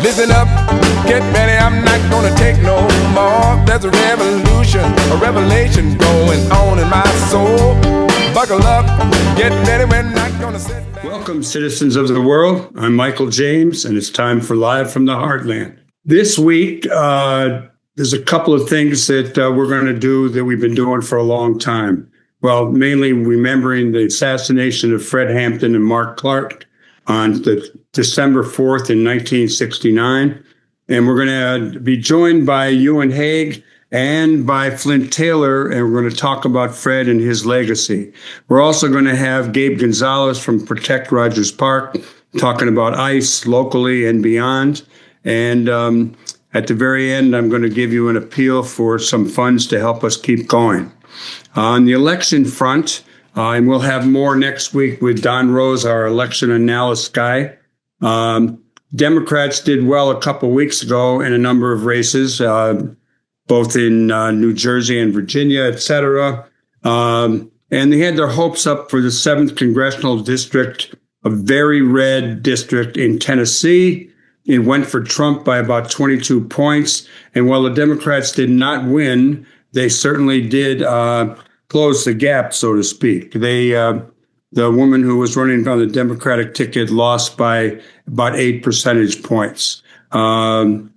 Listen up, get ready, I'm not gonna take no more. There's a revolution, a revelation going on in my soul. Buckle up, get ready, we're not gonna sit down. Welcome, citizens of the world. I'm Michael James, and it's time for Live from the Heartland. This week, there's a couple of things that we're going to do that we've been doing for a long time. Well, mainly remembering the assassination of Fred Hampton and Mark Clark on the December 4th in 1969. And we're going to be joined by Euan Hague and by Flint Taylor, and we're going to talk about Fred and his legacy. We're also going to have Gabe Gonzalez from Protect Rogers Park talking about ICE locally and beyond. And at the very end, I'm going to give you an appeal for some funds to help us keep going. On the election front, and we'll have more next week with Don Rose, our election analyst guy. Democrats did well a couple weeks ago in a number of races, both in New Jersey and Virginia, et cetera. And they had their hopes up for the 7th Congressional District, a very red district in Tennessee. It went for Trump by about 22 points. And while the Democrats did not win, they certainly did close the gap, so to speak. The woman who was running on the Democratic ticket lost by about 8 percentage points. I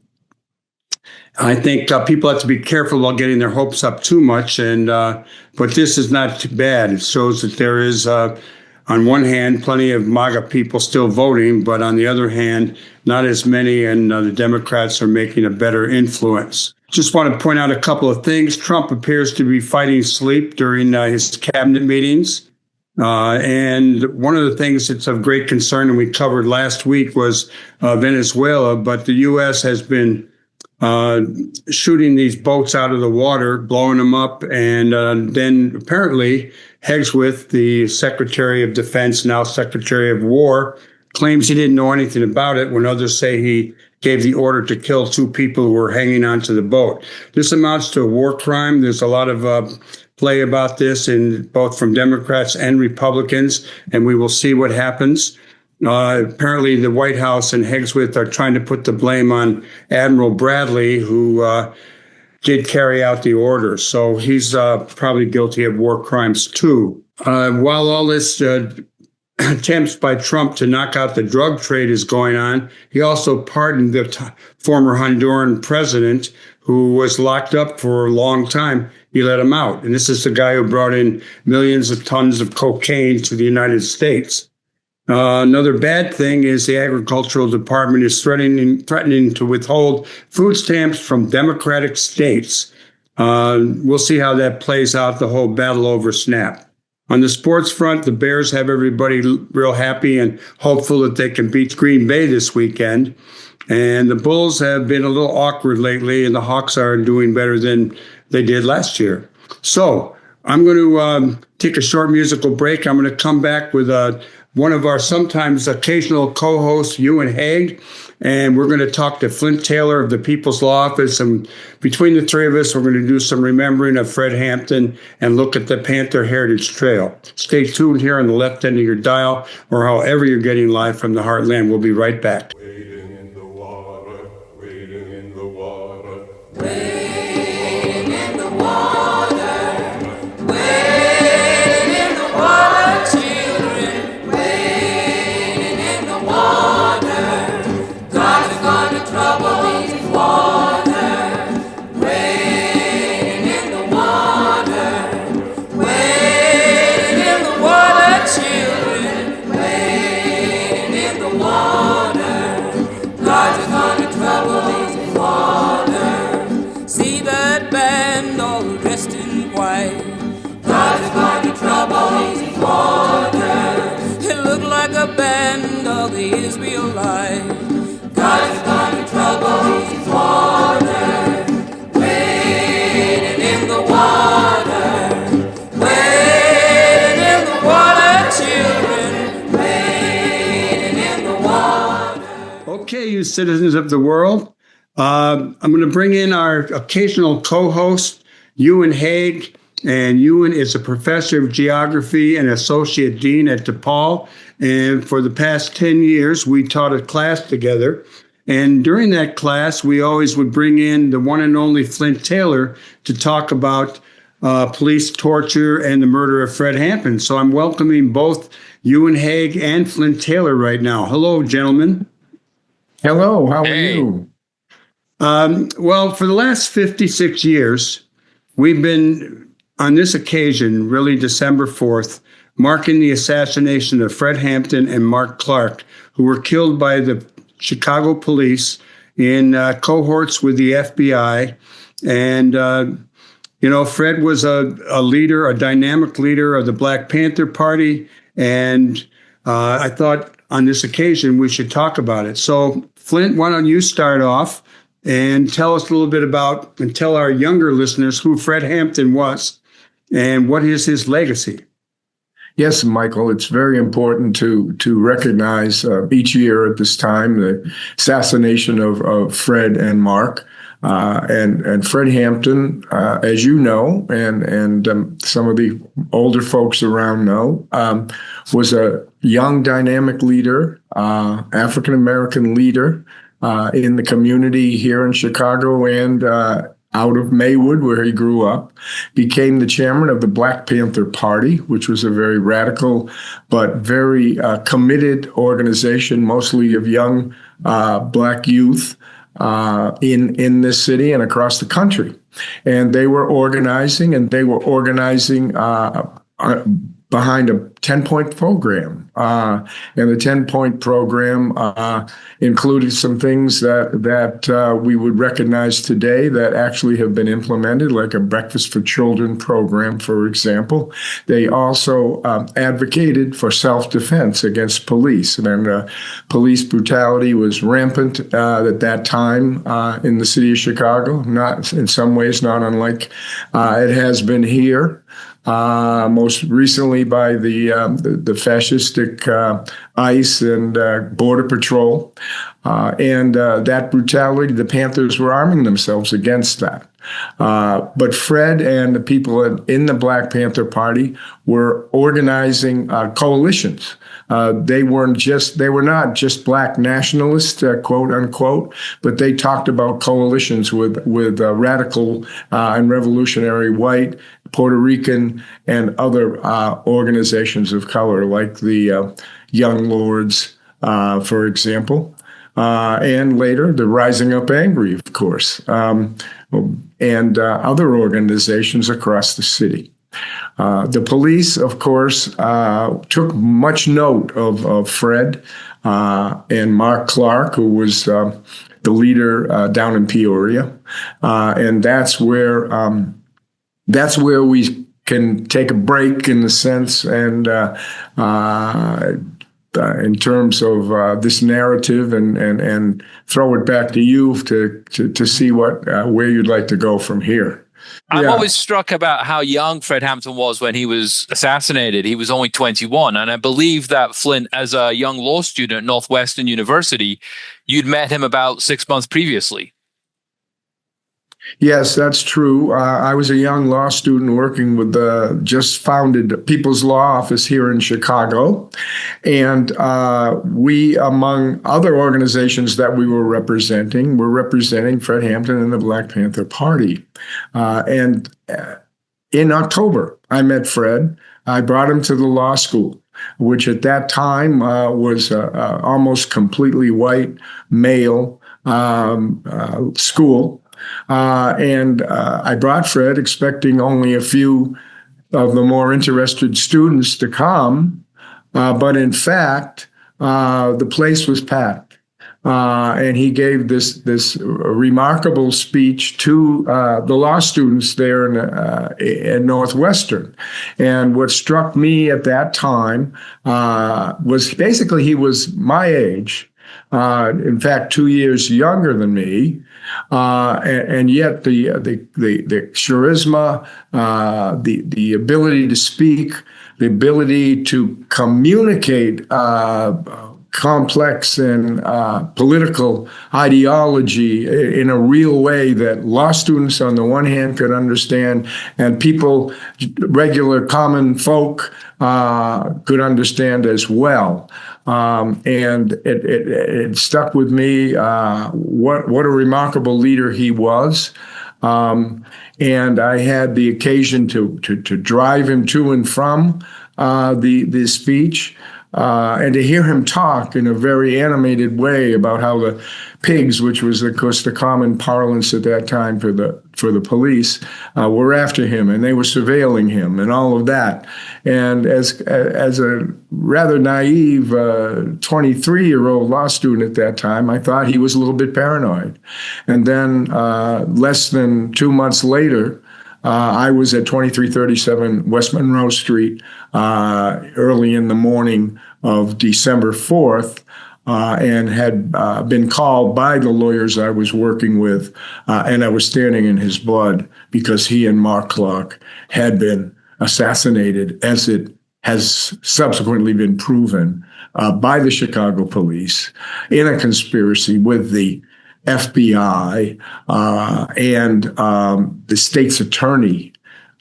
think people have to be careful about getting their hopes up too much, but this is not too bad. It shows that there is, on one hand, plenty of MAGA people still voting, but on the other hand, not as many, and the Democrats are making a better influence. Just want to point out a couple of things. Trump appears to be fighting sleep during his cabinet meetings. And one of the things that's of great concern, and we covered last week, was Venezuela, but the U.S. has been shooting these boats out of the water, blowing them up, and then apparently Hegseth, the Secretary of Defense, now Secretary of War, claims he didn't know anything about it when others say he gave the order to kill 2 people who were hanging onto the boat. This amounts to a war crime. There's a lot of play about this, in both from Democrats and Republicans, and we will see what happens. Apparently, the White House and Hegseth are trying to put the blame on Admiral Bradley, who did carry out the order. So he's probably guilty of war crimes, too. While all this attempts by Trump to knock out the drug trade is going on, he also pardoned the former Honduran president who was locked up for a long time. He let him out. And this is the guy who brought in millions of tons of cocaine to the United States. Another bad thing is the Agricultural Department is threatening to withhold food stamps from Democratic states. We'll see how that plays out, the whole battle over SNAP. On the sports front, the Bears have everybody real happy and hopeful that they can beat Green Bay this weekend. And the Bulls have been a little awkward lately, and the Hawks are doing better than they did last year. So I'm going to take a short musical break. I'm going to come back with one of our sometimes occasional co-hosts, Euan Hague, and we're going to talk to Flint Taylor of the People's Law Office. And between the three of us, we're going to do some remembering of Fred Hampton and look at the Panther Heritage Trail. Stay tuned here on the left end of your dial, or however you're getting Live from the Heartland. We'll be right back. Wading in the water, wading in the water. Wading in the water, wading in the water, children, wading in the water. God is going to trouble these waters, wading in the water, wading in the water, children, wading in the water. God is going to trouble these waters. See that band all dressed in white. God is going to trouble these waters. It looked like a band of the Israelites. God is going to trouble these waters. Wading in the water, wading in the water, children, wading in the water. Okay, you citizens of the world, I'm going to bring in our occasional co-host, Euan Hague. And Euan is a professor of geography and associate dean at DePaul. And for the past 10 years, we taught a class together. And during that class, we always would bring in the one and only Flint Taylor to talk about police torture and the murder of Fred Hampton. So I'm welcoming both Euan Hague and Flint Taylor right now. Hello, gentlemen. Hello, how are you? Well, for the last 56 years, we've been, on this occasion, really December 4th, marking the assassination of Fred Hampton and Mark Clark, who were killed by the Chicago police in cohorts with the FBI. And, Fred was a leader, a dynamic leader of the Black Panther Party. And I thought on this occasion we should talk about it. So, Flint, why don't you start off and tell us a little bit about, and tell our younger listeners who Fred Hampton was and what is his legacy. Yes, Michael, it's very important to recognize each year at this time the assassination of Fred and Mark. And Fred Hampton, as you know, and some of the older folks around know, was a young, dynamic leader, African-American leader in the community here in Chicago and out of Maywood, where he grew up, became the chairman of the Black Panther Party, which was a very radical but very committed organization, mostly of young Black youth in this city and across the country. And they were organizing, behind a 10-point program. And the 10-point program included some things that we would recognize today that actually have been implemented, like a Breakfast for Children program, for example. They also advocated for self-defense against police. And police brutality was rampant at that time in the city of Chicago, not in some ways not unlike it has been here. Most recently by the fascistic ICE and Border Patrol. And that brutality, the Panthers were arming themselves against that. But Fred and the people in the Black Panther Party were organizing coalitions. They were not just Black nationalists, quote unquote, but they talked about coalitions with radical and revolutionary white, Puerto Rican, and other organizations of color, like the Young Lords, for example, and later the Rising Up Angry, of course, and other organizations across the city. The police, of course, took much note of Fred and Mark Clark, who was the leader down in Peoria, and that's where we can take a break in the sense and in terms of this narrative and throw it back to you to see where you'd like to go from here. I'm always struck about how young Fred Hampton was when he was assassinated. He was only 21. And I believe that, Flint, as a young law student at Northwestern University, you'd met him about 6 months previously. Yes, that's true. I was a young law student working with the just founded People's Law Office here in Chicago. And we, among other organizations that we were representing Fred Hampton and the Black Panther Party. And in October, I met Fred. I brought him to the law school, which at that time was almost completely white male school. And I brought Fred expecting only a few of the more interested students to come. But in fact, the place was packed. And he gave this remarkable speech to the law students there in Northwestern. And what struck me at that time was basically he was my age. In fact, 2 years younger than me, and yet the charisma, the ability to speak, the ability to communicate complex and political ideology in a real way that law students on the one hand could understand and people, regular common folk, could understand as well. And it stuck with me. What a remarkable leader he was. And I had the occasion to drive him to and from the speech, and to hear him talk in a very animated way about how the pigs, which was of course the common parlance at that time for the police, were after him and they were surveilling him and all of that. And as a rather naive 23-year-old law student at that time, I thought he was a little bit paranoid. And then less than 2 months later, I was at 2337 West Monroe Street early in the morning of December 4th, and had been called by the lawyers I was working with, and I was standing in his blood because he and Mark Clark had been assassinated, as it has subsequently been proven by the Chicago police in a conspiracy with the FBI and the state's attorney,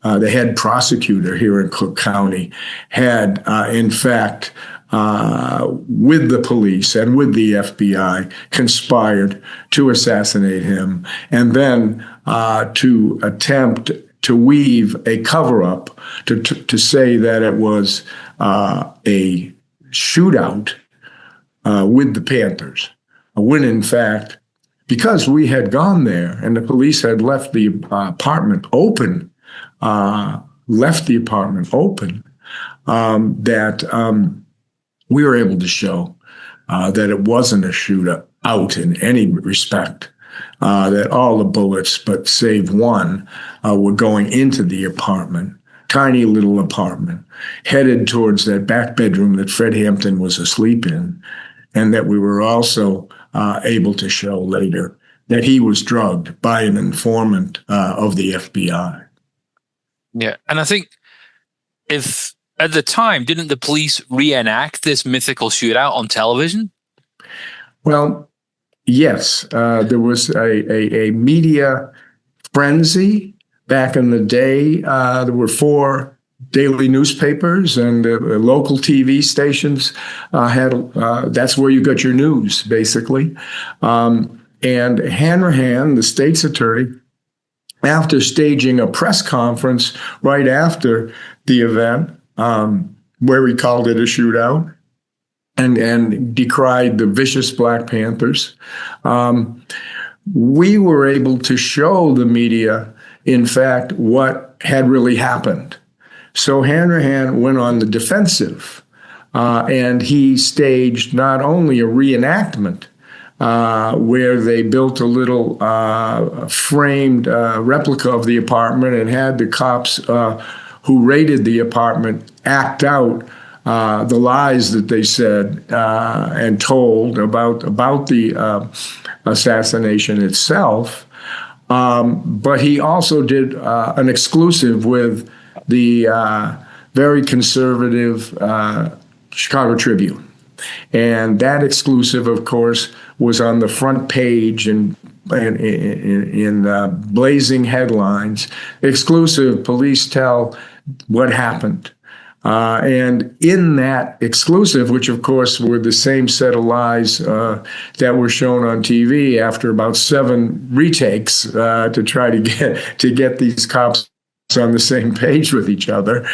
the head prosecutor here in Cook County, had in fact, with the police and with the FBI, conspired to assassinate him, and then to attempt to weave a cover-up to say that it was a shootout with the Panthers, when in fact, because we had gone there and the police had left the apartment open, that we were able to show that it wasn't a shootout in any respect, that all the bullets, but save one, were going into the apartment, tiny little apartment, headed towards that back bedroom that Fred Hampton was asleep in, and that we were also able to show later that he was drugged by an informant of the FBI. Yeah, and I think if at the time, didn't the police reenact this mythical shootout on television? Well, yes, there was a media frenzy back in the day. There were 4 daily newspapers, and the local TV stations had, that's where you got your news, basically. And Hanrahan, the state's attorney, after staging a press conference right after the event, where he called it a shootout and decried the vicious Black Panthers, we were able to show the media, in fact, what had really happened. So Hanrahan went on the defensive, and he staged not only a reenactment, where they built a little framed replica of the apartment and had the cops who raided the apartment act out the lies that they said and told about the assassination itself. But he also did an exclusive with the very conservative Chicago Tribune. And that exclusive, of course, was on the front page in blazing headlines. Exclusive, police tell what happened. And in that exclusive, which of course were the same set of lies that were shown on TV after about 7 retakes to try to get these cops on the same page with each other,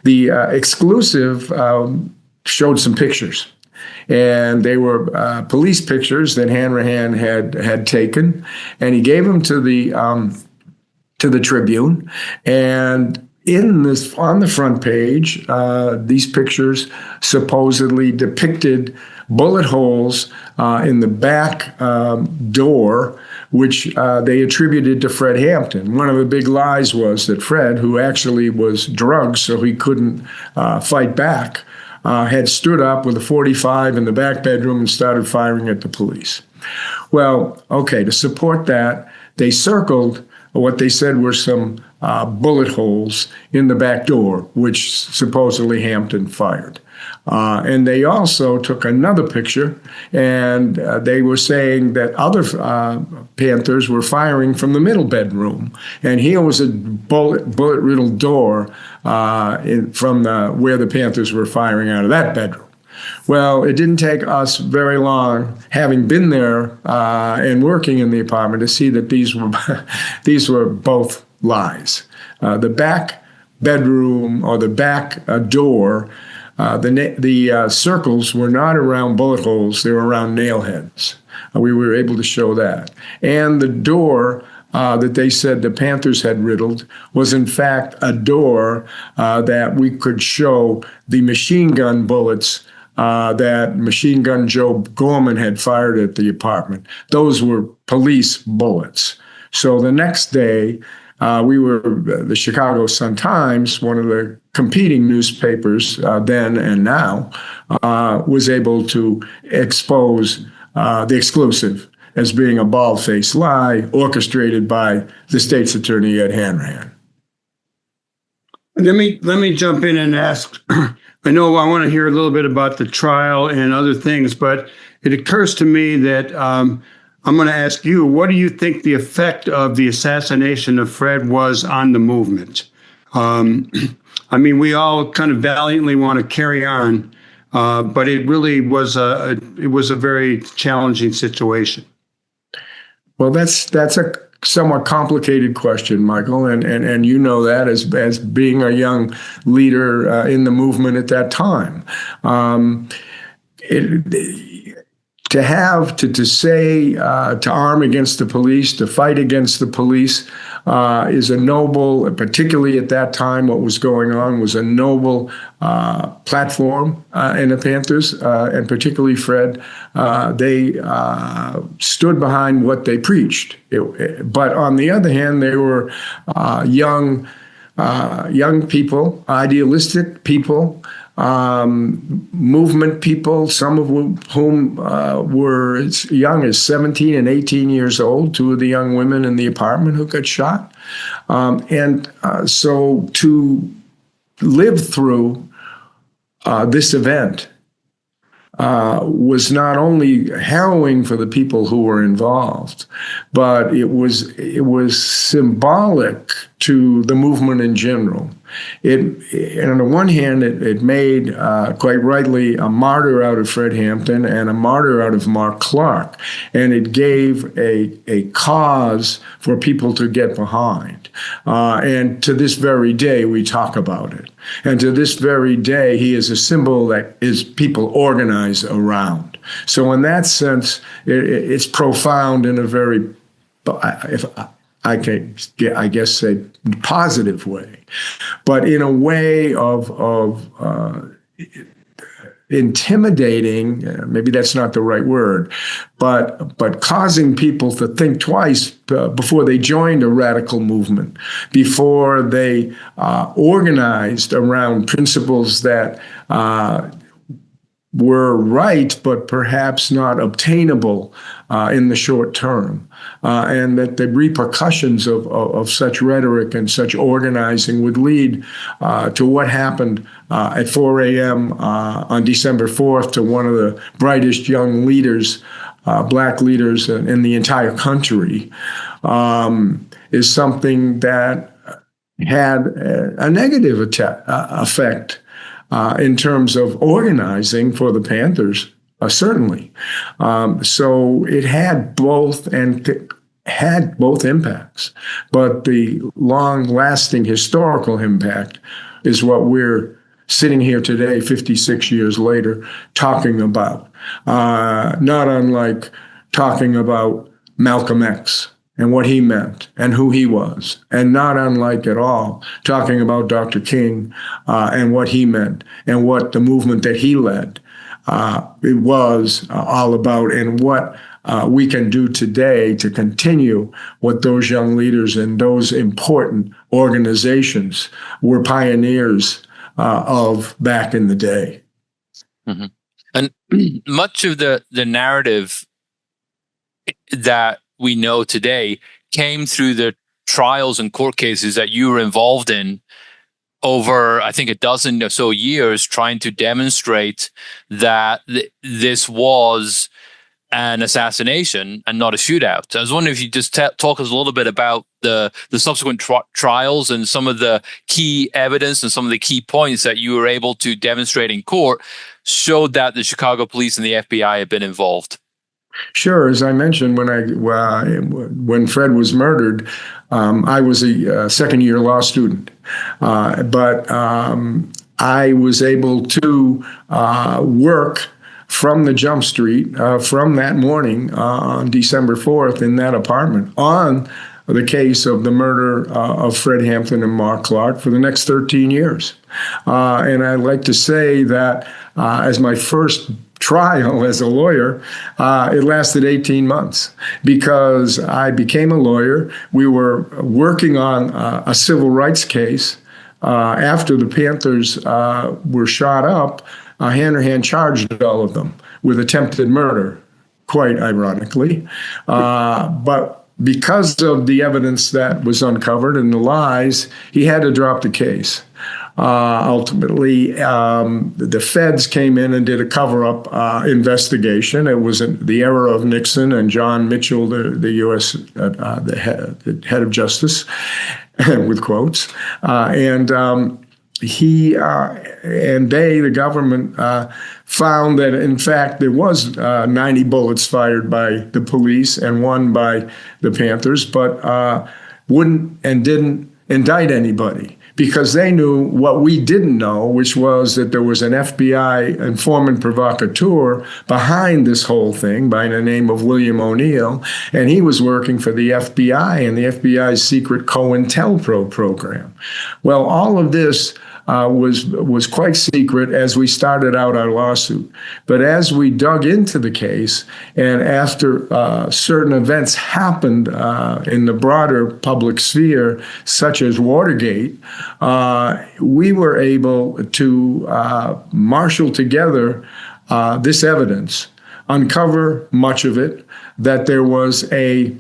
the exclusive showed some pictures. And they were police pictures that Hanrahan had taken, and he gave them to the Tribune. And on the front page, these pictures supposedly depicted bullet holes in the back door, which they attributed to Fred Hampton. One of the big lies was that Fred, who actually was drugged so he couldn't fight back, had stood up with a .45 in the back bedroom and started firing at the police. Well, okay, to support that, they circled what they said were some bullet holes in the back door, which supposedly Hampton fired. And they also took another picture, and they were saying that other Panthers were firing from the middle bedroom. And here was a bullet-riddled door from where the Panthers were firing out of that bedroom. Well, it didn't take us very long, having been there and working in the apartment, to see that these were both lies. The back bedroom or the back door, the circles were not around bullet holes; they were around nail heads. We were able to show that, and the door that they said the Panthers had riddled was in fact a door that we could show the machine gun bullets that Machine Gun Joe Gorman had fired at the apartment. Those were police bullets. So the next day, the Chicago Sun-Times, one of the competing newspapers then and now, was able to expose the exclusive as being a bald-faced lie orchestrated by the state's attorney, Ed Hanrahan. Let me jump in and ask. I know I want to hear a little bit about the trial and other things, but it occurs to me that I'm going to ask you, what do you think the effect of the assassination of Fred was on the movement? I mean, we all kind of valiantly want to carry on, but it really was a very challenging situation. Well, that's a somewhat complicated question, Michael, and you know that as being a young leader in the movement at that time. To arm against the police, to fight against the police, is a noble, particularly at that time, what was going on was a noble platform in the Panthers, and particularly Fred. They stood behind what they preached. But on the other hand, they were young people, idealistic people, movement people, some of whom were as young as 17 and 18 years old, two of the young women in the apartment who got shot. So to live through this event was not only harrowing for the people who were involved, but it was symbolic to the movement in general. And on the one hand, it made, quite rightly, a martyr out of Fred Hampton and a martyr out of Mark Clark. And it gave a cause for people to get behind. And to this very day, we talk about it. And to this very day, he is a symbol that is people organize around. So in that sense, it's profound in a very, I guess say, positive way, but in a way of intimidating. Maybe that's not the right word, but causing people to think twice before they joined a radical movement, before they organized around principles that were right, but perhaps not obtainable in the short term, and that the repercussions of such rhetoric and such organizing would lead to what happened at 4 a.m. On December 4th to one of the brightest young leaders, black leaders in the entire country, is something that had a negative effect in terms of organizing for the Panthers, certainly. So it had both impacts, but the long-lasting historical impact is what we're sitting here today, 56 years later, talking about. Not unlike talking about Malcolm X and what he meant and who he was, and not unlike at all talking about Dr. King and what he meant and what the movement that he led it was all about, and what we can do today to continue what those young leaders and those important organizations were pioneers of back in the day. Mm-hmm. And much of the narrative that we know today came through the trials and court cases that you were involved in over, I think, a dozen or so years, trying to demonstrate that this was an assassination and not a shootout. I was wondering if you just talk us a little bit about the subsequent trials and some of the key evidence and some of the key points that you were able to demonstrate in court showed that the Chicago police and the FBI had been involved. Sure. As I mentioned, when Fred was murdered, I was a second-year law student, but I was able to work from the jump street from that morning on December 4th in that apartment on the case of the murder of Fred Hampton and Mark Clark for the next 13 years. And I'd like to say that as my first trial as a lawyer, it lasted 18 months because I became a lawyer. We were working on a civil rights case after the Panthers were shot up. Hanrahan charged all of them with attempted murder, quite ironically. But because of the evidence that was uncovered and the lies, he had to drop the case. Ultimately, the feds came in and did a cover-up investigation. It was the era of Nixon and John Mitchell, the U.S. The head of justice, with quotes, he and the government, found that, in fact, there was 90 bullets fired by the police and one by the Panthers, but wouldn't and didn't indict anybody because they knew what we didn't know, which was that there was an FBI informant provocateur behind this whole thing by the name of William O'Neill, and he was working for the FBI and the FBI's secret COINTELPRO program. Well, all of this was quite secret as we started out our lawsuit. But as we dug into the case, and after certain events happened in the broader public sphere, such as Watergate, we were able to marshal together this evidence, uncover much of it, that there was a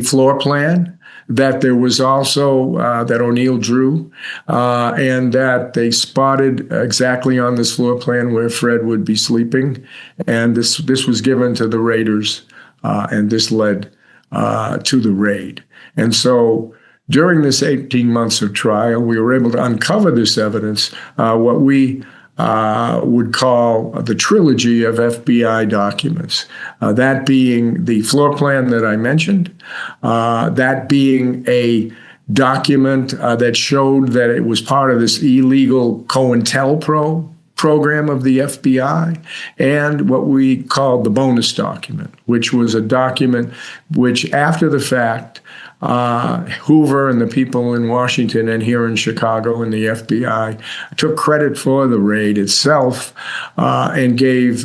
floor plan, that there was also that O'Neill drew, and that they spotted exactly on this floor plan where Fred would be sleeping. And this was given to the raiders, and this led to the raid. And so during this 18 months of trial, we were able to uncover this evidence, what we would call the trilogy of FBI documents, that being the floor plan that I mentioned, that being a document that showed that it was part of this illegal COINTELPRO program of the FBI, and what we called the bonus document, which was a document which, after the fact, Hoover and the people in Washington and here in Chicago and the FBI took credit for the raid itself and gave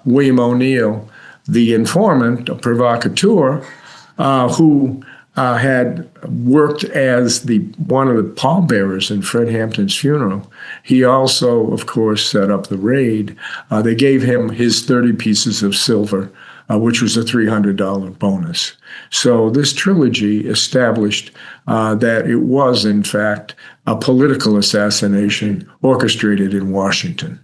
William O'Neill, the informant, a provocateur, who had worked as one of the pallbearers in Fred Hampton's funeral. He also, of course, set up the raid. They gave him his 30 pieces of silver, which was a $300 bonus. So this trilogy established that it was, in fact, a political assassination orchestrated in Washington.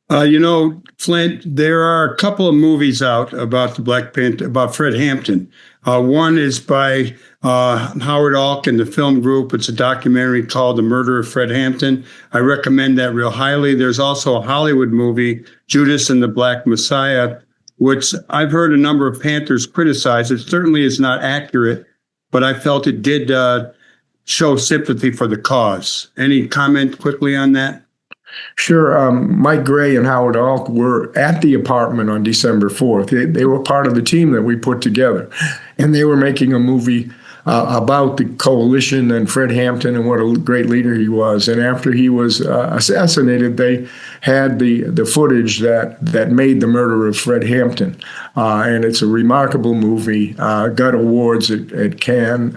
Flint, there are a couple of movies out about the Black Panther, about Fred Hampton. One is by Howard Alk and the film group. It's a documentary called The Murder of Fred Hampton. I recommend that real highly. There's also a Hollywood movie, Judas and the Black Messiah, which I've heard a number of Panthers criticize. It certainly is not accurate, but I felt it did show sympathy for the cause. Any comment quickly on that? Sure. Mike Gray and Howard Alk were at the apartment on December 4th. They were part of the team that we put together, and they were making a movie about the coalition and Fred Hampton and what a great leader he was. And after he was assassinated, they had the footage that made the murder of Fred Hampton. And it's a remarkable movie, got awards at Cannes,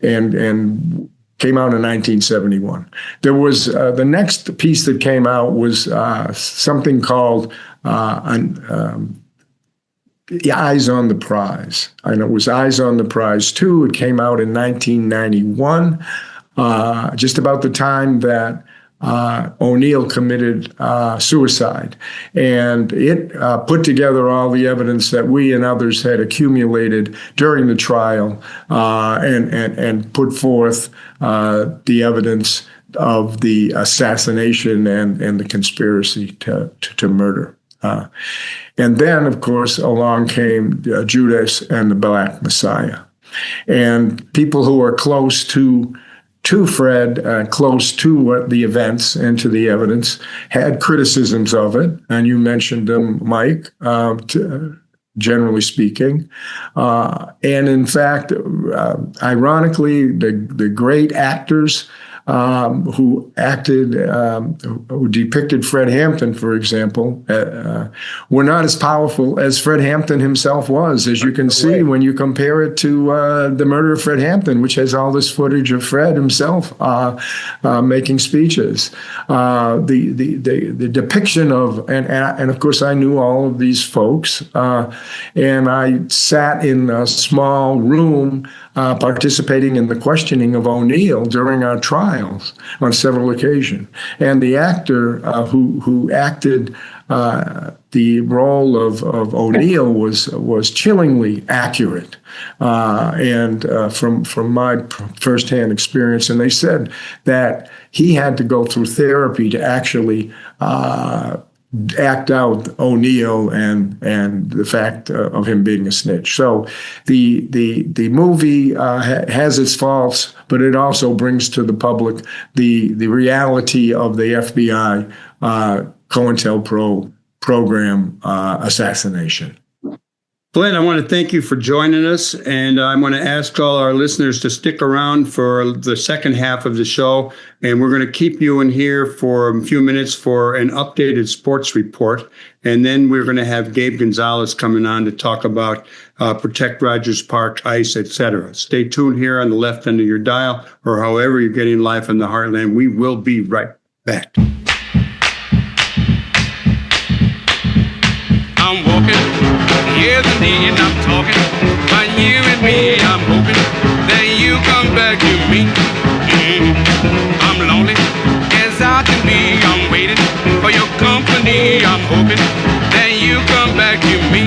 and came out in 1971. There was the next piece that came out was something called Eyes on the Prize. And it was Eyes on the Prize 2. It came out in 1991, just about the time that O'Neal committed suicide. And it put together all the evidence that we and others had accumulated during the trial and put forth the evidence of the assassination and the conspiracy to murder. And then, of course, along came Judas and the Black Messiah. And people who are close to Fred, close to the events and to the evidence, had criticisms of it. And you mentioned them, Mike, generally speaking. And in fact, ironically, the great actors who depicted Fred Hampton, for example, were not as powerful as Fred Hampton himself was, as you can see when you compare it to the murder of Fred Hampton, which has all this footage of Fred himself making speeches. The depiction of, and of course I knew all of these folks, and I sat in a small room participating in the questioning of O'Neal during our trials on several occasions. And the actor who acted the role of O'Neal was chillingly accurate, and from my firsthand experience. And they said that he had to go through therapy to actually act out O'Neal and the fact of him being a snitch. So the movie has its faults, but it also brings to the public the reality of the FBI COINTELPRO program assassination. Flint, I want to thank you for joining us, and I want to ask all our listeners to stick around for the second half of the show, and we're going to keep you in here for a few minutes for an updated sports report, and then we're going to have Gabe Gonzalez coming on to talk about Protect Rogers Park, ICE, etc. Stay tuned here on the left end of your dial, or however you're getting live from the Heartland. We will be right back. I'm walking. Yes, indeed, I'm talking about you and me. I'm hoping that you come back to me. I'm lonely as I can be. I'm waiting for your company. I'm hoping that you come back to me.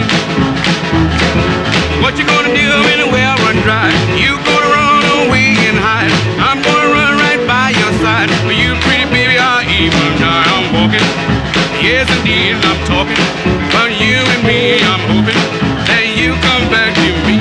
What you gonna do when the well run dry? You gonna run away and hide? I'm gonna run right by your side. For you, pretty baby, I'll even die. I'm walking. Yes, indeed, I'm talking about you and me. I'm hoping that you come back to me.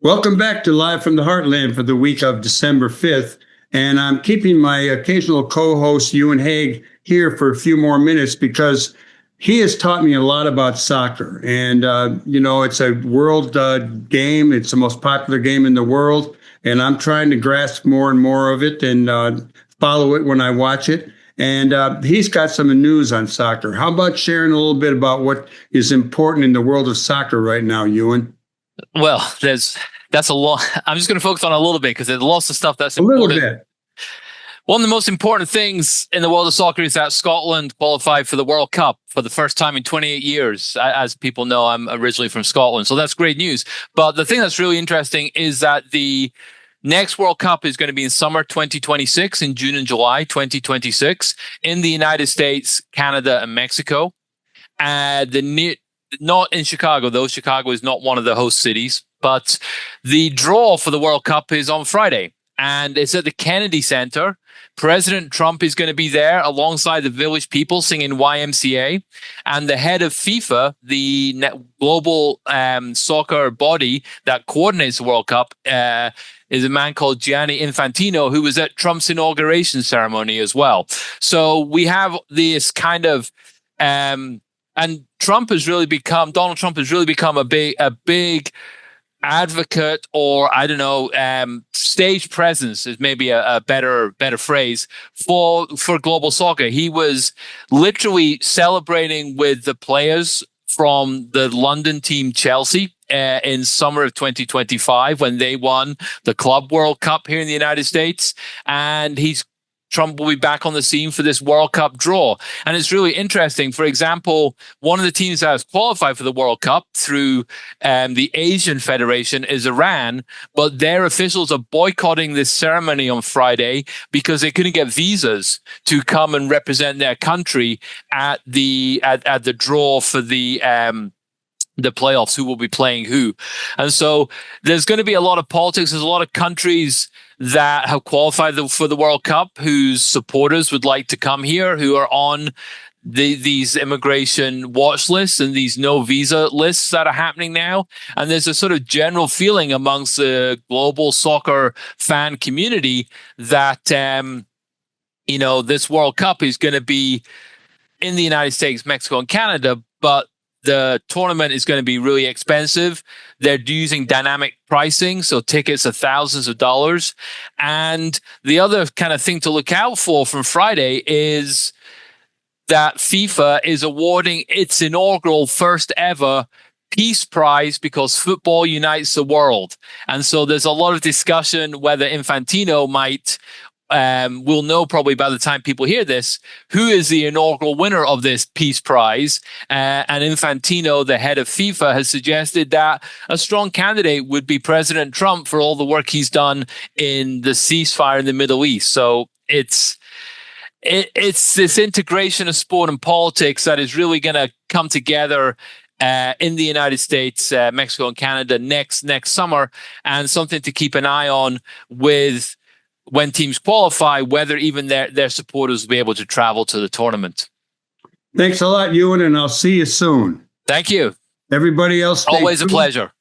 Welcome back to Live from the Heartland for the week of December 5th. And I'm keeping my occasional co-host, Euan Hague, here for a few more minutes because he has taught me a lot about soccer. And, it's a world game. It's the most popular game in the world. And I'm trying to grasp more and more of it and follow it when I watch it. And he's got some news on soccer. How about sharing a little bit about what is important in the world of soccer right now, Euan? Well, that's a lot. I'm just going to focus on a little bit because there's lots of stuff that's important. A little bit. One of the most important things in the world of soccer is that Scotland qualified for the World Cup for the first time in 28 years. As people know, I'm originally from Scotland, so that's great news. But the thing that's really interesting is that the next World Cup is going to be in summer 2026, in June and July 2026, in the United States, Canada, and Mexico. Not in Chicago, though. Chicago is not one of the host cities. But the draw for the World Cup is on Friday, and it's at the Kennedy Center. President Trump is going to be there alongside the village people singing YMCA. And the head of FIFA, the global soccer body that coordinates the World Cup, is a man called Gianni Infantino, who was at Trump's inauguration ceremony as well. So we have this kind of... and Donald Trump has really become a big advocate, or I don't know, stage presence is maybe a better phrase for global soccer. He was literally celebrating with the players from the London team Chelsea in summer of 2025 when they won the Club World Cup here in the United States. And Trump will be back on the scene for this World Cup draw. And it's really interesting. For example, one of the teams that has qualified for the World Cup through the Asian Federation is Iran, but their officials are boycotting this ceremony on Friday because they couldn't get visas to come and represent their country at the draw for the playoffs, who will be playing who. And so there's going to be a lot of politics. There's a lot of countries that have qualified for the World Cup whose supporters would like to come here, who are on these immigration watch lists and these no visa lists that are happening now. And there's a sort of general feeling amongst the global soccer fan community that, this World Cup is going to be in the United States, Mexico, and Canada, but the tournament is going to be really expensive. They're using dynamic pricing, so tickets are thousands of dollars. And the other kind of thing to look out for from Friday is that FIFA is awarding its inaugural first ever Peace Prize because football unites the world. And so there's a lot of discussion whether Infantino might we'll know probably by the time people hear this, who is the inaugural winner of this Peace Prize. And Infantino, the head of FIFA, has suggested that a strong candidate would be President Trump for all the work he's done in the ceasefire in the Middle East. So it's this integration of sport and politics that is really going to come together in the United States, Mexico, and Canada next summer, and something to keep an eye on with when teams qualify, whether even their supporters will be able to travel to the tournament. Thanks a lot, Euan, and I'll see you soon. Thank you. Everybody else, always a pleasure.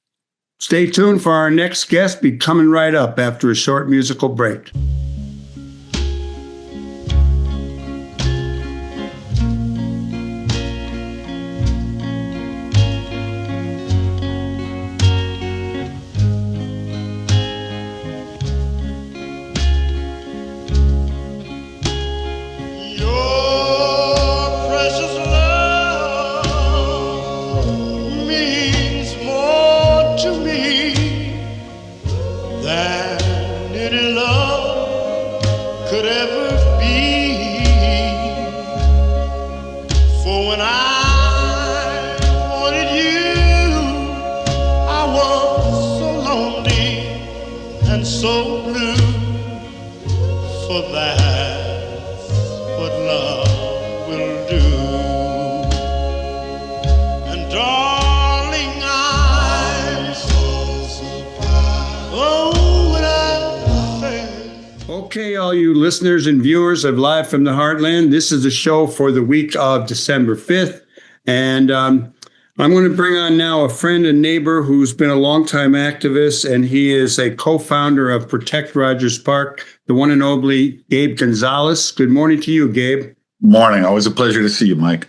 Stay tuned for our next guest. Be coming right up after a short musical break. Okay, all you listeners and viewers of Live from the Heartland, this is a show for the week of December 5th. And I'm going to bring on now a friend and neighbor who's been a longtime activist, and he is a co-founder of Protect Rogers Park, the one and only Gabe Gonzalez. Good morning to you, Gabe. Morning. Always a pleasure to see you, Mike.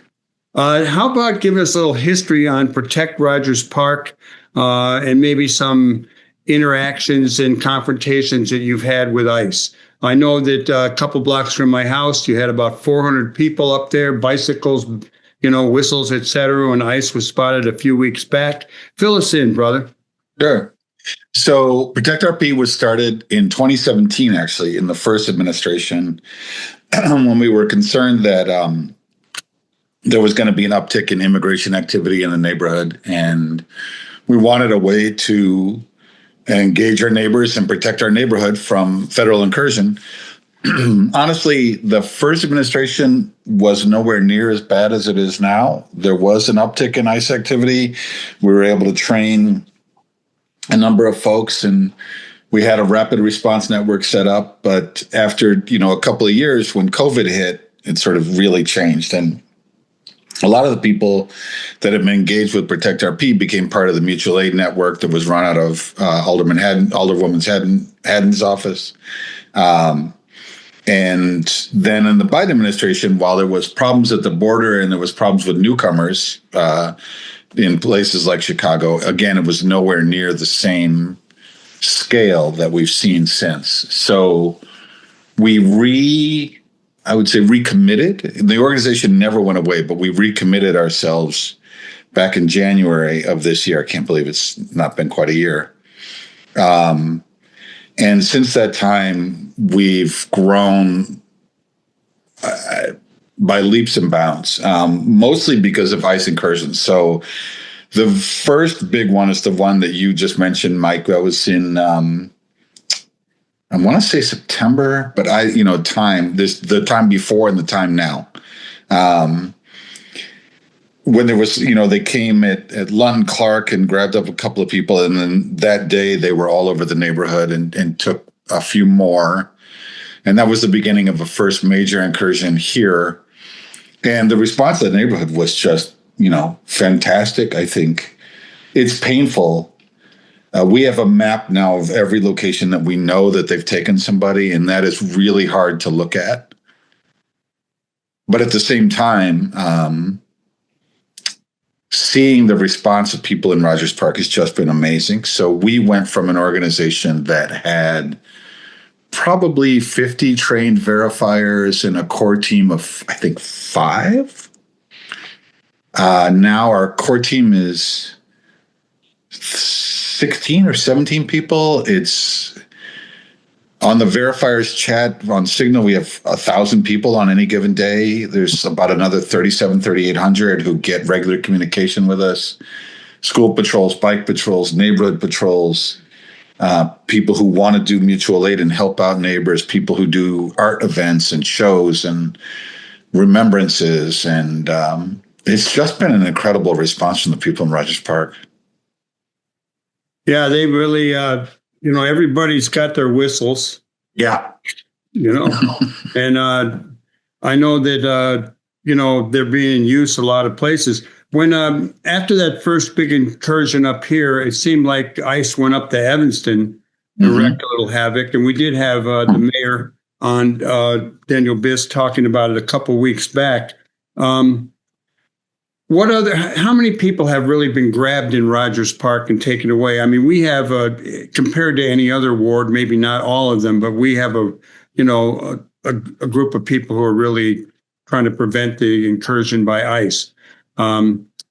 How about giving us a little history on Protect Rogers Park and maybe some interactions and confrontations that you've had with ICE? I know that a couple blocks from my house, you had about 400 people up there, bicycles, whistles, etc. When ICE was spotted a few weeks back. Fill us in, brother. Sure. So Protect RP was started in 2017, actually, in the first administration, when we were concerned that there was going to be an uptick in immigration activity in the neighborhood. And we wanted a way to engage our neighbors and protect our neighborhood from federal incursion. Honestly, the first administration was nowhere near as bad as it is now. There was an uptick in ICE activity. We were able to train a number of folks, and we had a rapid response network set up. But after, a couple of years, when COVID hit, it sort of really changed. And a lot of the people that have been engaged with Protect RP became part of the mutual aid network that was run out of Alderwoman Haddon's office. And then in the Biden administration, while there was problems at the border and there was problems with newcomers in places like Chicago, again, it was nowhere near the same scale that we've seen since. So we recommitted. The organization never went away, but we recommitted ourselves back in January of this year. I can't believe it's not been quite a year. And since that time, we've grown by leaps and bounds, mostly because of ice incursions. So the first big one is the one that you just mentioned, Mike. That was in, I want to say September, but the time before and the time now. When there was, they came at London Clark and grabbed up a couple of people. And then that day they were all over the neighborhood and took a few more. And that was the beginning of a first major incursion here. And the response to the neighborhood was just, fantastic. I think it's painful. We have a map now of every location that we know that they've taken somebody, and that is really hard to look at. But at the same time, seeing the response of people in Rogers Park has just been amazing. So we went from an organization that had probably 50 trained verifiers and a core team of, I think, 5. Now our core team is 16 or 17 people. It's on the verifiers chat on Signal. We have 1,000 people on any given day. There's about another 3,800 who get regular communication with us. School patrols, bike patrols, neighborhood patrols, people who want to do mutual aid and help out neighbors, people who do art events and shows and remembrances. And it's just been an incredible response from the people in Rogers Park. Yeah, they really, everybody's got their whistles. Yeah. And I know that, they're being used a lot of places. When after that first big incursion up here, it seemed like ice went up to Evanston and wreaked a little havoc. And we did have the mayor on, Daniel Biss, talking about it a couple weeks back. How many people have really been grabbed in Rogers Park and taken away? I mean, we have, compared to any other ward, maybe not all of them, but we have a group of people who are really trying to prevent the incursion by ice.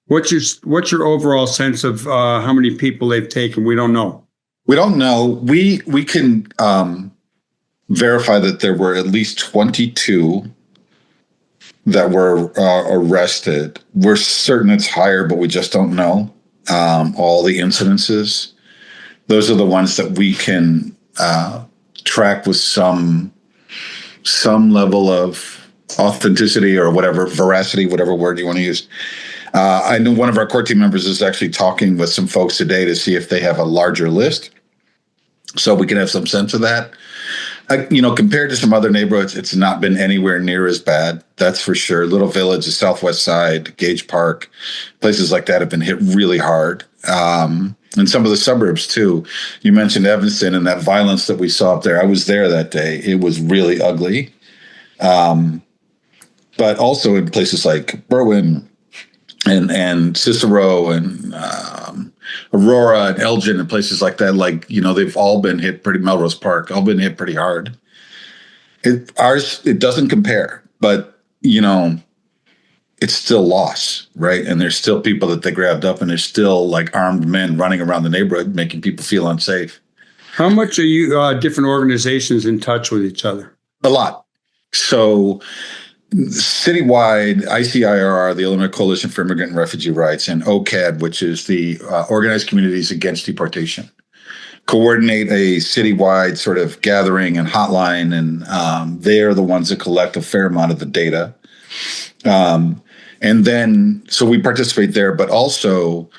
What's your overall sense of how many people they've taken? We don't know. We don't know. We can verify that there were at least 22 that were arrested. We're certain it's higher, but we just don't know all the incidences. Those are the ones that we can track with some level of authenticity or whatever, veracity, whatever word you want to use. I know one of our core team members is actually talking with some folks today to see if they have a larger list, so we can have some sense of that. Compared to some other neighborhoods, it's not been anywhere near as bad. That's for sure. Little Village, the Southwest Side, Gage Park, places like that have been hit really hard. And some of the suburbs too. You mentioned Evanston and that violence that we saw up there. I was there that day. It was really ugly. But also in places like Berwyn and Cicero and Aurora and Elgin and places like that, they've all been hit Melrose Park, all been hit pretty hard. It doesn't compare, but it's still loss, right? And there's still people that they grabbed up, and there's still armed men running around the neighborhood, making people feel unsafe. How much are you different organizations in touch with each other? A lot. So citywide, ICIRR, the Illinois Coalition for Immigrant and Refugee Rights, and OCAD, which is the Organized Communities Against Deportation, coordinate a citywide sort of gathering and hotline, and they are the ones that collect a fair amount of the data. And then, so we participate there, but also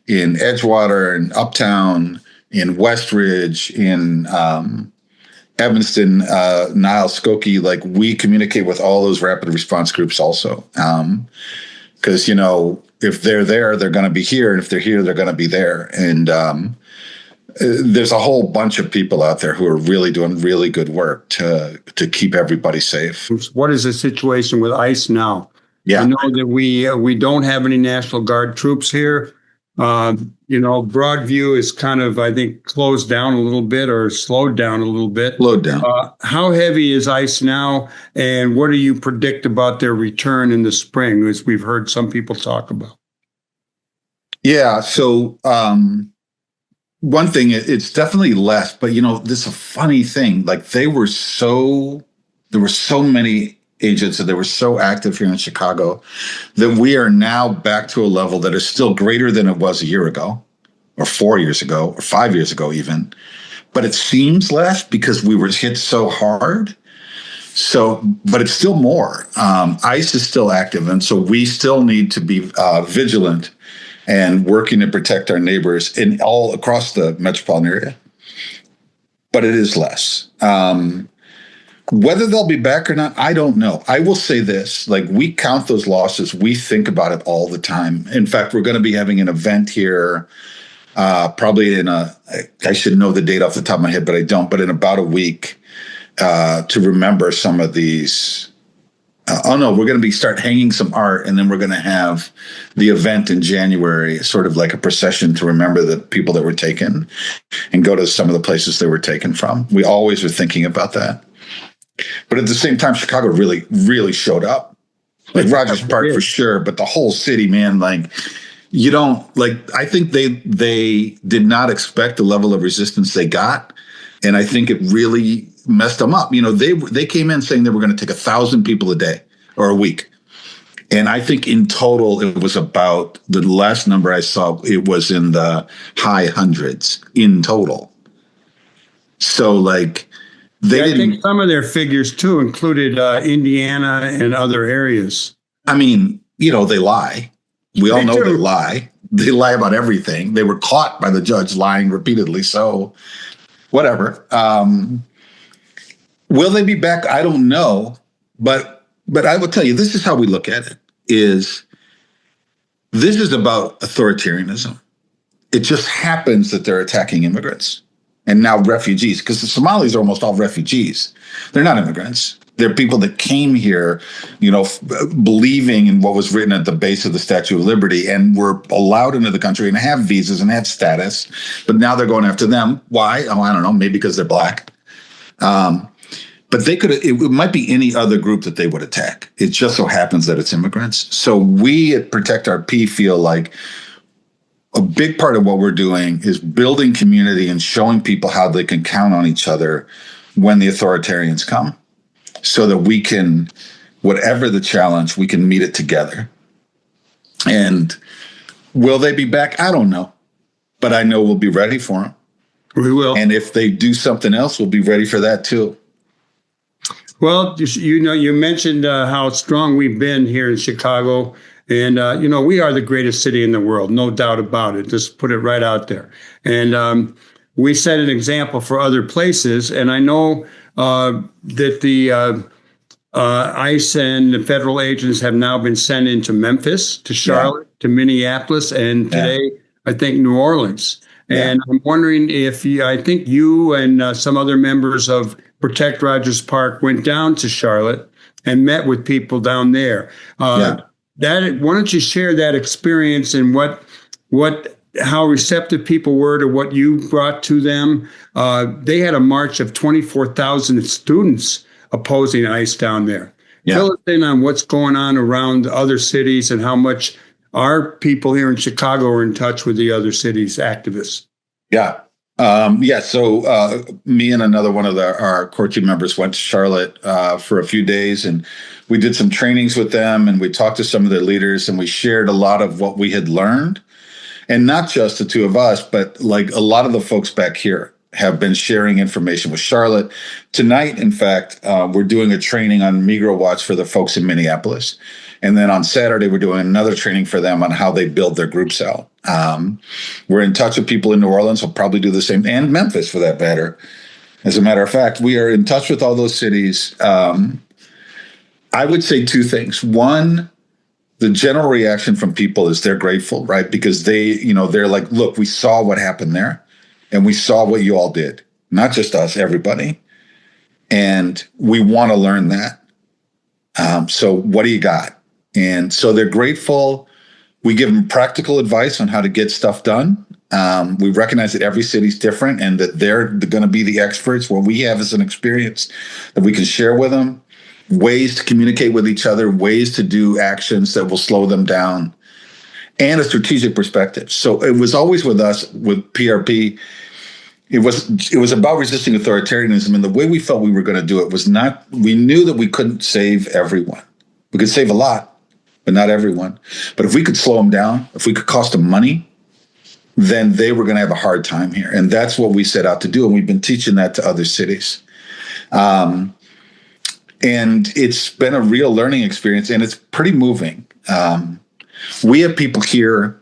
in Edgewater and Uptown, in Westridge, in Evanston, Niles, Skokie, we communicate with all those rapid response groups also. Because, if they're there, they're going to be here. And if they're here, they're going to be there. And there's a whole bunch of people out there who are really doing really good work to keep everybody safe. What is the situation with ICE now? Yeah. I know that we don't have any National Guard troops here. Broadview is kind of, I think, closed down a little bit or slowed down a little bit. Slowed down. How heavy is ICE now, and what do you predict about their return in the spring, as we've heard some people talk about? Yeah. So one thing, it's definitely less, but this is a funny thing. Like there were so many agents and they were so active here in Chicago that we are now back to a level that is still greater than it was a year ago or 4 years ago or 5 years ago even. But it seems less because we were hit so hard. So, but it's still more. ICE is still active. And so we still need to be vigilant and working to protect our neighbors in all across the metropolitan area. But it is less. Whether they'll be back or not, I don't know. I will say this, like we count those losses. We think about it all the time. In fact, we're going to be having an event here probably I should know the date off the top of my head, but I don't, but in about a week to remember some of these. We're going to start hanging some art, and then we're going to have the event in January, sort of like a procession to remember the people that were taken and go to some of the places they were taken from. We always are thinking about that. But at the same time, Chicago really, really showed up. Like Rogers Park for sure, but the whole city, man, like you don't I think they did not expect the level of resistance they got. And I think it really messed them up. They came in saying they were going to take 1,000 people a day or a week. And I think in total, it was about the last number I saw, it was in the high hundreds in total. So I think some of their figures too included Indiana and other areas. I mean, they lie. We all know they lie. They lie about everything. They were caught by the judge lying repeatedly. So whatever. Will they be back? I don't know. But I will tell you, this is how we look at it, this is about authoritarianism. It just happens that they're attacking immigrants and now refugees, because the Somalis are almost all refugees. They're not immigrants. They're people that came here, believing in what was written at the base of the Statue of Liberty and were allowed into the country and have visas and have status. But now they're going after them. Why? Oh, I don't know. Maybe because they're black. But it might be any other group that they would attack. It just so happens that it's immigrants. So we at Protect Our P feel like a big part of what we're doing is building community and showing people how they can count on each other when the authoritarians come, so that we can, whatever the challenge, we can meet it together. And will they be back? I don't know. But I know we'll be ready for them. We will. And if they do something else, we'll be ready for that too. Well, you mentioned how strong we've been here in Chicago. And, we are the greatest city in the world, no doubt about it. Just put it right out there. And we set an example for other places. And I know that the ICE and the federal agents have now been sent into Memphis, to Charlotte, to Minneapolis, and today, I think, New Orleans. And I'm wondering if I think you and some other members of Protect Rogers Park went down to Charlotte and met with people down there. Why don't you share that experience and how receptive people were to what you brought to them? They had a march of 24,000 students opposing ICE down there. Yeah. Fill us in on what's going on around other cities and how much our people here in Chicago are in touch with the other cities' activists. Yeah. So me and another one of our core team members went to Charlotte for a few days, and we did some trainings with them, and we talked to some of their leaders, and we shared a lot of what we had learned. And not just the two of us, but like a lot of the folks back here have been sharing information with Charlotte. Tonight, in fact, we're doing a training on Migro Watch for the folks in Minneapolis. And then on Saturday, we're doing another training for them on how they build their groups out. We're in touch with people in New Orleans. We'll probably do the same, and Memphis for that matter. As a matter of fact, we are in touch with all those cities. I would say two things. One, the general reaction from people is they're grateful, right? Because they're like, look, we saw what happened there, and we saw what you all did. Not just us, everybody. And we want to learn that. So what do you got? And so they're grateful. We give them practical advice on how to get stuff done. We recognize that every city's different and that they're going to be the experts. What we have is an experience that we can share with them, ways to communicate with each other, ways to do actions that will slow them down. and a strategic perspective. So it was always with us, with PRP, it was about resisting authoritarianism. And the way we felt we were going to do it was not, we knew that we couldn't save everyone. We could save a lot, but not everyone. But if we could slow them down, if we could cost them money, then they were going to have a hard time here. And that's what we set out to do. And we've been teaching that to other cities. And it's been a real learning experience, and it's pretty moving. We have people here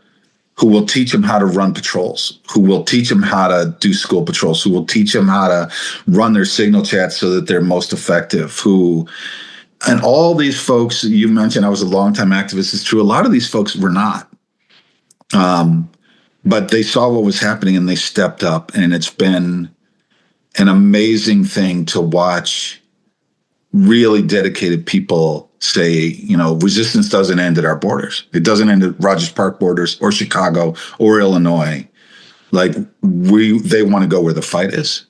who will teach them how to run patrols, who will teach them how to do school patrols, who will teach them how to run their signal chats so that they're most effective, and all these folks you mentioned, I was a longtime activist, it's true. A lot of these folks were not. But they saw what was happening and they stepped up, and it's been an amazing thing to watch really dedicated people say, resistance doesn't end at our borders. It doesn't end at Rogers Park borders or Chicago or Illinois. Like they want to go where the fight is.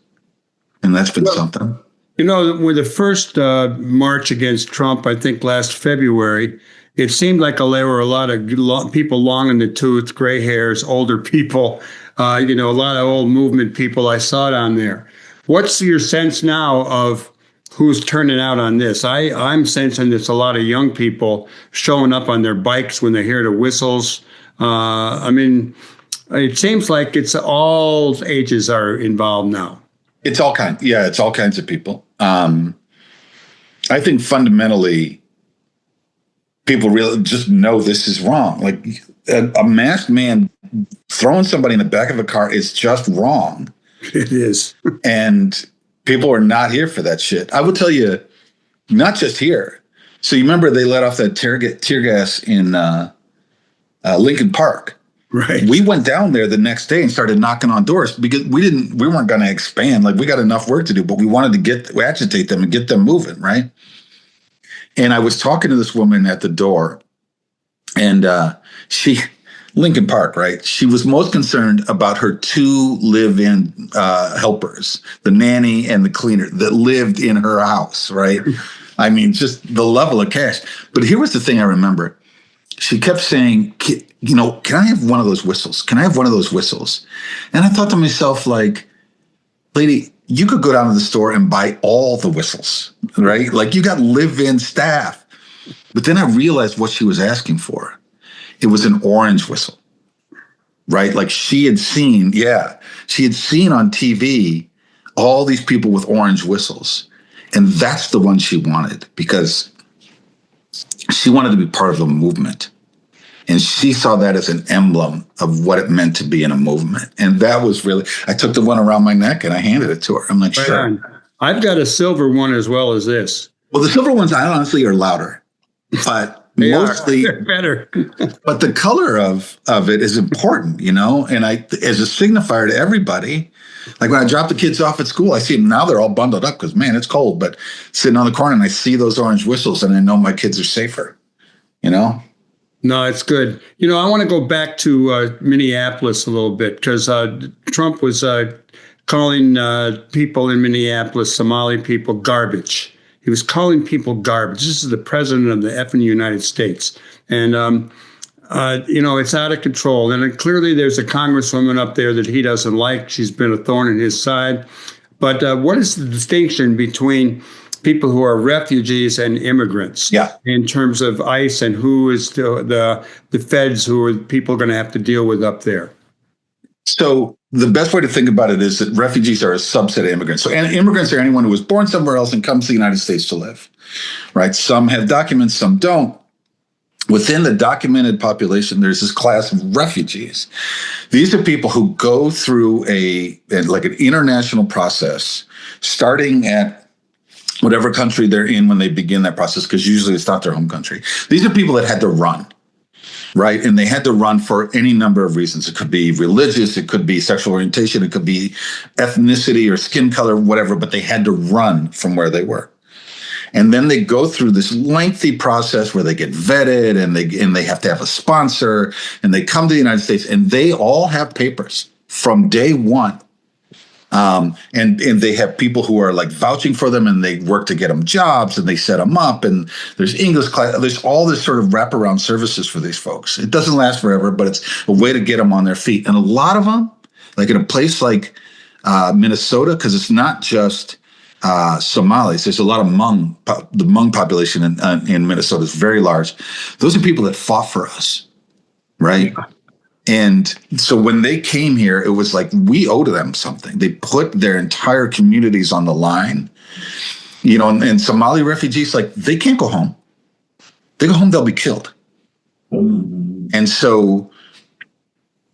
And that's been something. With the first march against Trump, I think last February, it seemed like there were a lot of people long in the tooth, gray hairs, older people, a lot of old movement people. I saw it on there. What's your sense now of who's turning out on this? I'm sensing it's a lot of young people showing up on their bikes when they hear the whistles. It seems like it's all ages are involved now. It's all kinds. Yeah, it's all kinds of people. I think fundamentally, people really just know this is wrong. Like a masked man throwing somebody in the back of a car is just wrong. It is. And people are not here for that shit. I will tell you, not just here. So you remember they let off that tear gas in Lincoln Park. Right. We went down there the next day and started knocking on doors because we weren't going to expand. Like we got enough work to do, but we wanted to agitate them and get them moving. Right. And I was talking to this woman at the door, and Lincoln Park, right? She was most concerned about her two live-in helpers, the nanny and the cleaner that lived in her house, right? I mean, just the level of cash. But here was the thing I remember. She kept saying, can I have one of those whistles? Can I have one of those whistles? And I thought to myself, like, lady, you could go down to the store and buy all the whistles, right? Like you got live-in staff. But then I realized what she was asking for. It was an orange whistle, right? Like she had seen on TV all these people with orange whistles. And that's the one she wanted because she wanted to be part of the movement. And she saw that as an emblem of what it meant to be in a movement. And that was really, I took the one around my neck and I handed it to her. I'm like, sure. On. I've got a silver one as well as this. Well, the silver ones, I honestly are louder, but mostly they're better. But the color of it is important, and I, as a signifier to everybody, like when I drop the kids off at school, I see them now, they're all bundled up because man, it's cold, but sitting on the corner and I see those orange whistles and I know my kids are safer, No, it's good. I want to go back to Minneapolis a little bit because Trump was calling people in Minneapolis, Somali people, garbage. He was calling people garbage. This is the president of the effing United States. And, it's out of control. And clearly there's a congresswoman up there that he doesn't like. She's been a thorn in his side. But what is the distinction between people who are refugees and immigrants in terms of ICE and who is the feds who are people going to have to deal with up there? So the best way to think about it is that refugees are a subset of immigrants. So immigrants are anyone who was born somewhere else and comes to the United States to live, right? Some have documents, some don't. Within the documented population, there's this class of refugees. These are people who go through an international process, starting at whatever country they're in when they begin that process, because usually it's not their home country. These are people that had to run. Right. And they had to run for any number of reasons. It could be religious. It could be sexual orientation. It could be ethnicity or skin color, whatever. But they had to run from where they were. And then they go through this lengthy process where they get vetted and they have to have a sponsor and they come to the United States and they all have papers from day one And they have people who are like vouching for them, and they work to get them jobs, and they set them up, and there's English class. There's all this sort of wraparound services for these folks. It doesn't last forever, but it's a way to get them on their feet. And a lot of them, like in a place like Minnesota, because it's not just Somalis. There's a lot of Hmong. The Hmong population in Minnesota is very large. Those are people that fought for us, right? And so when they came here, it was like we owe to them something. They put their entire communities on the line, you know. And Somali refugees, like, they can't go home. They go home, they'll be killed. And so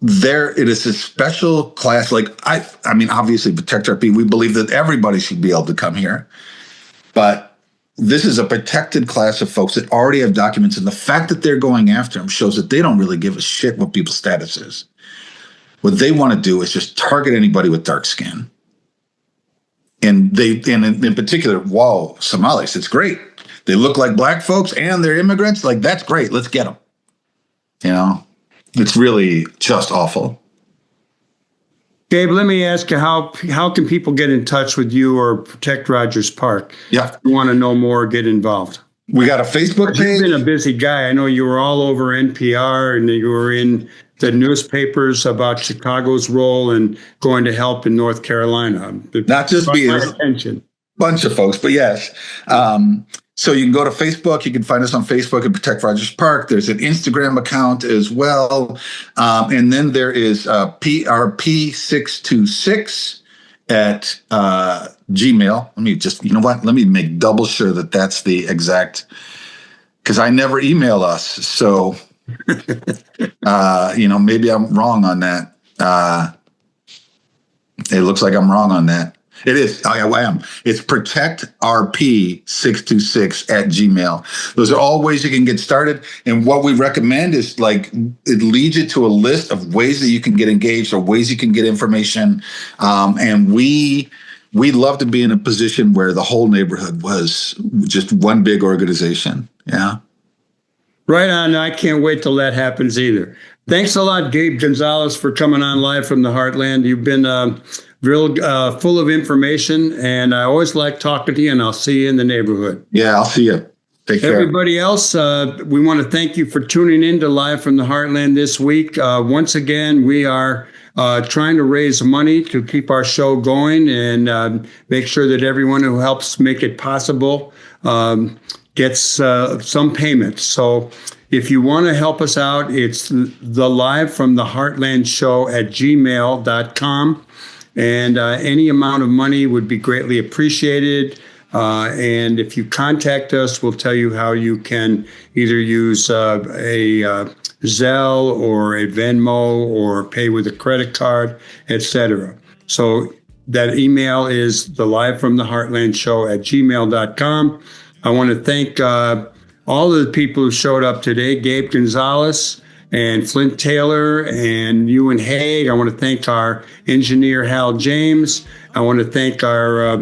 it is a special class. Like I mean, obviously, Protect RP, we believe that everybody should be able to come here, but this is a protected class of folks that already have documents, and the fact that they're going after them shows that they don't really give a shit what people's status is. What they want to do is just target anybody with dark skin. And in particular, Somalis, it's great. They look like black folks and they're immigrants. Like, that's great. Let's get them. You know, it's really just awful. Gabe, let me ask you, how can people get in touch with you or Protect Rogers Park? Yeah. If you want to know more, get involved. We got a Facebook page. You've been a busy guy. I know you were all over NPR, and you were in the newspapers about Chicago's role and going to help in North Carolina. Not just me. Attention. Bunch of folks, but yes. So you can go to Facebook. You can find us on Facebook at Protect Rogers Park. There's an Instagram account as well. And then there is PRP626 at Gmail. Let me just, you know what? Let me make double sure that that's the exact, because I never email us. So, you know, maybe I'm wrong on that. It looks like I'm wrong on that. It is. I am. It's protectrp626 at Gmail. Those are all ways you can get started. And what we recommend is, like, it leads you to a list of ways that you can get engaged or ways you can get information. And we love to be in a position where the whole neighborhood was just one big organization. Yeah. Right on. I can't wait till that happens either. Thanks a lot, Gabe Gonzalez, for coming on live from the Heartland. You've been real full of information, and I always like talking to you, and I'll see you in the neighborhood. Yeah, I'll see you. Take care. Everybody else, we want to thank you for tuning in to Live from the Heartland this week. Once again, we are trying to raise money to keep our show going and make sure that everyone who helps make it possible gets some payment. So if you want to help us out, it's the Live from the Heartland show at gmail.com. And any amount of money would be greatly appreciated. And if you contact us, we'll tell you how you can either use a Zelle or a Venmo or pay with a credit card, etc. So that email is the Live from the Heartland show at gmail.com. I want to thank all of the people who showed up today, Gabe Gonzalez and Flint Taylor and Euan Hague. I want to thank our engineer, Hal James. I want to thank our,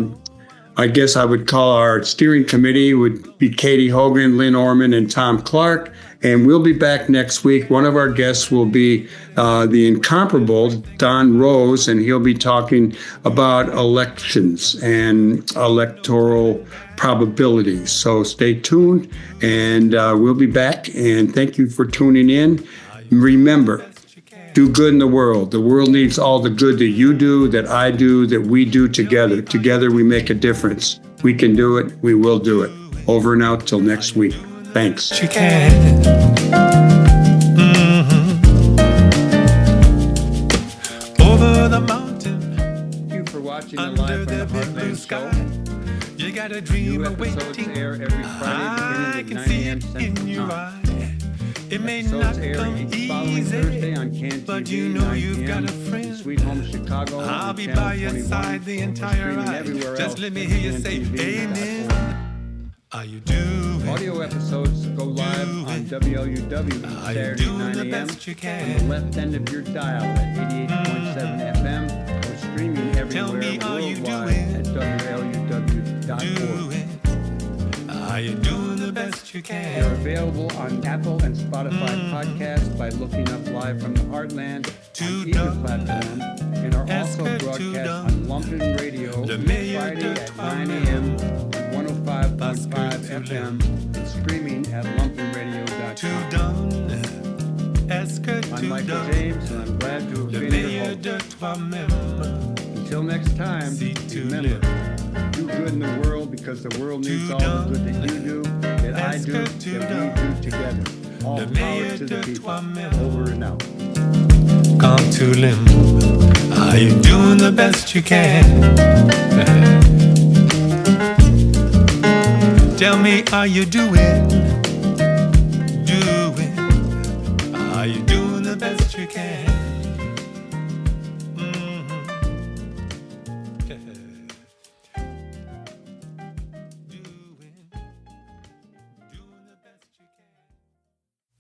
I guess I would call our steering committee would be Katie Hogan, Lynn Orman, and Tom Clark. And we'll be back next week. One of our guests will be the incomparable Don Rose, and he'll be talking about elections and electoral probabilities. So stay tuned, and we'll be back. And thank you for tuning in. Remember, do good in the world. The world needs all the good that you do, that I do, that we do together. Together we make a difference. We can do it. We will do it. Over and out till next week. Thanks. She can. Over the mountain. Thank you for watching the Live from the Heartland show. You got a dream New episodes awaiting. air every Friday beginning at 9 a.m. Central Time. It may Episodes not air come each following Thursday on easy, Can but TV, you know 9 you've p.m. got a friend. Sweet Home Chicago. I'll on be Channel by your 21. side the We're entire streaming ride. everywhere Just else let me at hear you say cantv.org. amen. Are you doing? Audio episodes go live on WLUW Are you Saturday doing 9 the a.m. best you on the can? left end of your dial at 88.7 FM. We're streaming Tell everywhere me, are you worldwide doing? at WLUW.org. Do it. Are you doing the best you They're can. available on Apple and Spotify podcasts by looking up Live from the Heartland on either platform, and are also broadcast on Lumpin' Radio Friday at 9 a.m. on 105.5 FM and streaming at lumpinradio.com. I'm Michael James, and I'm glad to have been your host. Until next time, remember, do good in the world because the world needs all the good that you do, that I do, that we do together. All power to the people. Over and out. Come to limb. Are you doing the best you can? Tell me, are you doing? Are you doing the best you can?